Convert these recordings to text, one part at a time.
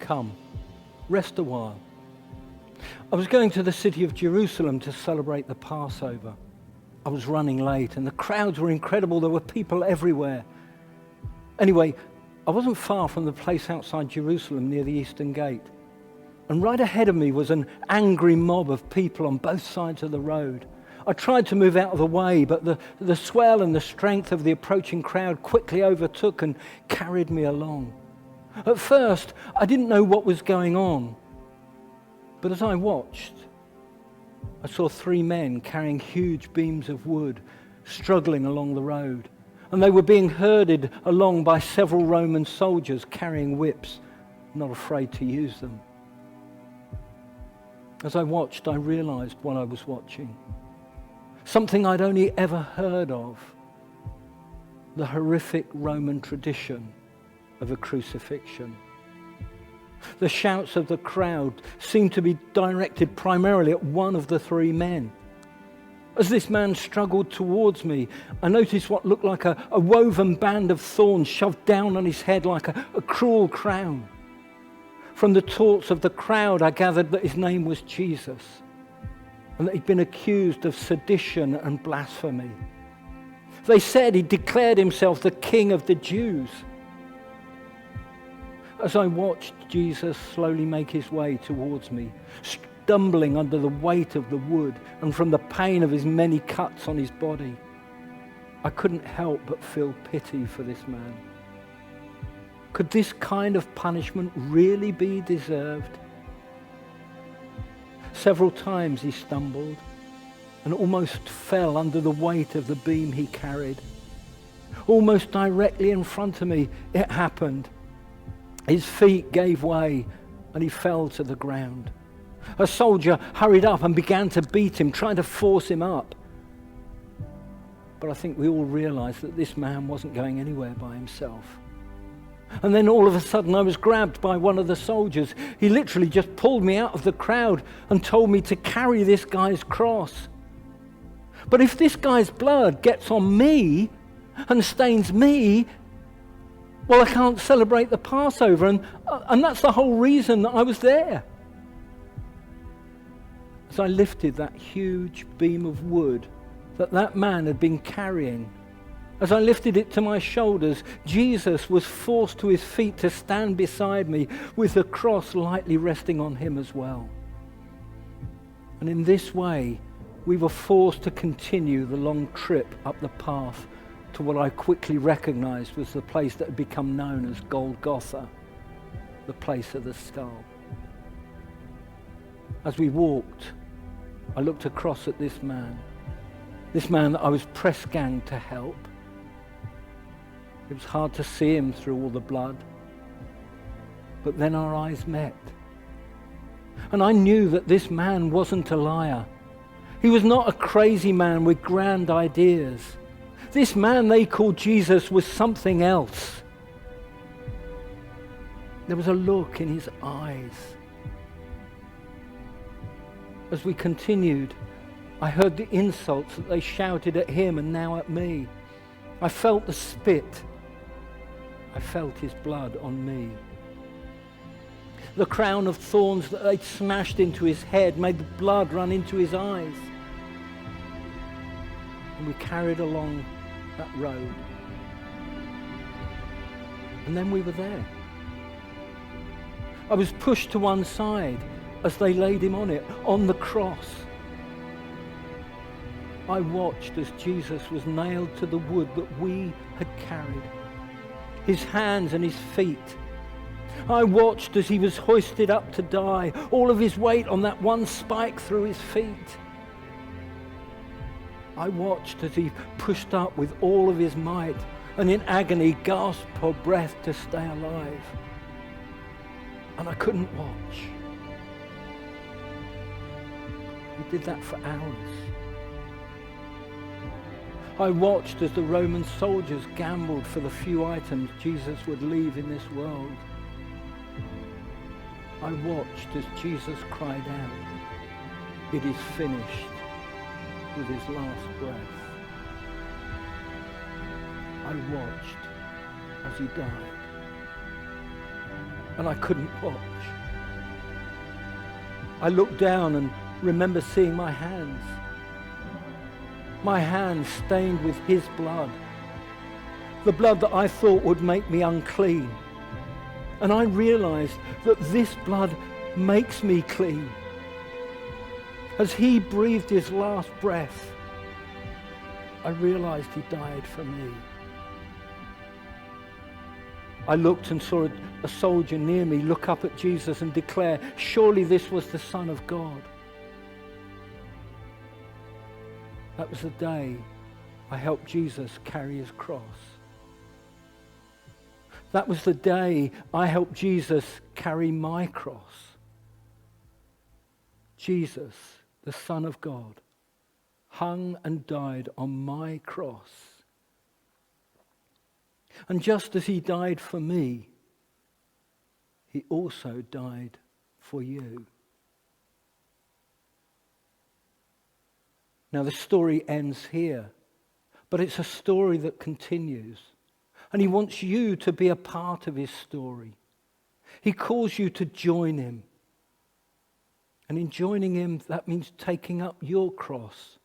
come, rest a while. I was going to the city of Jerusalem to celebrate the Passover. I was running late and the crowds were incredible. There were people everywhere. Anyway, I wasn't far from the place outside Jerusalem near the Eastern Gate. And right ahead of me was an angry mob of people on both sides of the road. I tried to move out of the way, but the swell and the strength of the approaching crowd quickly overtook and carried me along. At first, I didn't know what was going on. But as I watched, I saw three men carrying huge beams of wood struggling along the road. And they were being herded along by several Roman soldiers carrying whips, not afraid to use them. As I watched, I realized what I was watching. Something I'd only ever heard of. The horrific Roman tradition of a crucifixion. The shouts of the crowd seemed to be directed primarily at one of the three men. As this man struggled towards me, I noticed what looked like a woven band of thorns shoved down on his head like a cruel crown. From the taunts of the crowd, I gathered that his name was Jesus and that he'd been accused of sedition and blasphemy. They said he declared himself the King of the Jews. As I watched Jesus slowly make his way towards me, stumbling under the weight of the wood and from the pain of his many cuts on his body, I couldn't help but feel pity for this man. Could this kind of punishment really be deserved? Several times he stumbled and almost fell under the weight of the beam he carried. Almost directly in front of me, it happened. His feet gave way and he fell to the ground. A soldier hurried up and began to beat him, trying to force him up. But I think we all realized that this man wasn't going anywhere by himself. And then all of a sudden I was grabbed by one of the soldiers. He literally just pulled me out of the crowd and told me to carry this guy's cross. But if this guy's blood gets on me and stains me, well, I can't celebrate the Passover, and that's the whole reason that I was there. As I lifted that huge beam of wood that man had been carrying, as I lifted it to my shoulders, Jesus was forced to his feet to stand beside me with the cross lightly resting on him as well. And in this way, we were forced to continue the long trip up the path to what I quickly recognized was the place that had become known as Golgotha, the place of the skull. As we walked, I looked across at this man that I was press ganged to help. It was hard to see him through all the blood. But then our eyes met. And I knew that this man wasn't a liar. He was not a crazy man with grand ideas. This man they called Jesus was something else. There was a look in his eyes. As we continued, I heard the insults that they shouted at him and now at me. I felt the spit. I felt his blood on me. The crown of thorns that they'd smashed into his head made the blood run into his eyes. And we carried along that road. And then we were there. I was pushed to one side as they laid him on it, on the cross. I watched as Jesus was nailed to the wood that we had carried, his hands and his feet. I watched as he was hoisted up to die, all of his weight on that one spike through his feet. I watched as he pushed up with all of his might and in agony gasped for breath to stay alive. And I couldn't watch. He did that for hours. I watched as the Roman soldiers gambled for the few items Jesus would leave in this world. I watched as Jesus cried out, "It is finished," with his last breath. I watched as he died. and I couldn't watch. I looked down and remember seeing my hands stained with his blood, the blood that I thought would make me unclean. And I realized that this blood makes me clean. As he breathed his last breath, I realized he died for me. I looked and saw a soldier near me look up at Jesus and declare, surely this was the Son of God. That was the day I helped Jesus carry his cross. That was the day I helped Jesus carry my cross. Jesus, the Son of God, hung and died on my cross. And just as he died for me, he also died for you. Now the story ends here, but it's a story that continues. And he wants you to be a part of his story. He calls you to join him. And in joining him, that means taking up your cross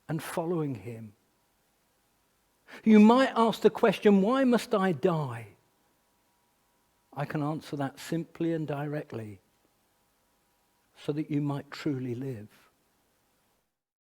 and following him. You might ask the question, why must I die? I can answer that simply and directly, so that you might truly live.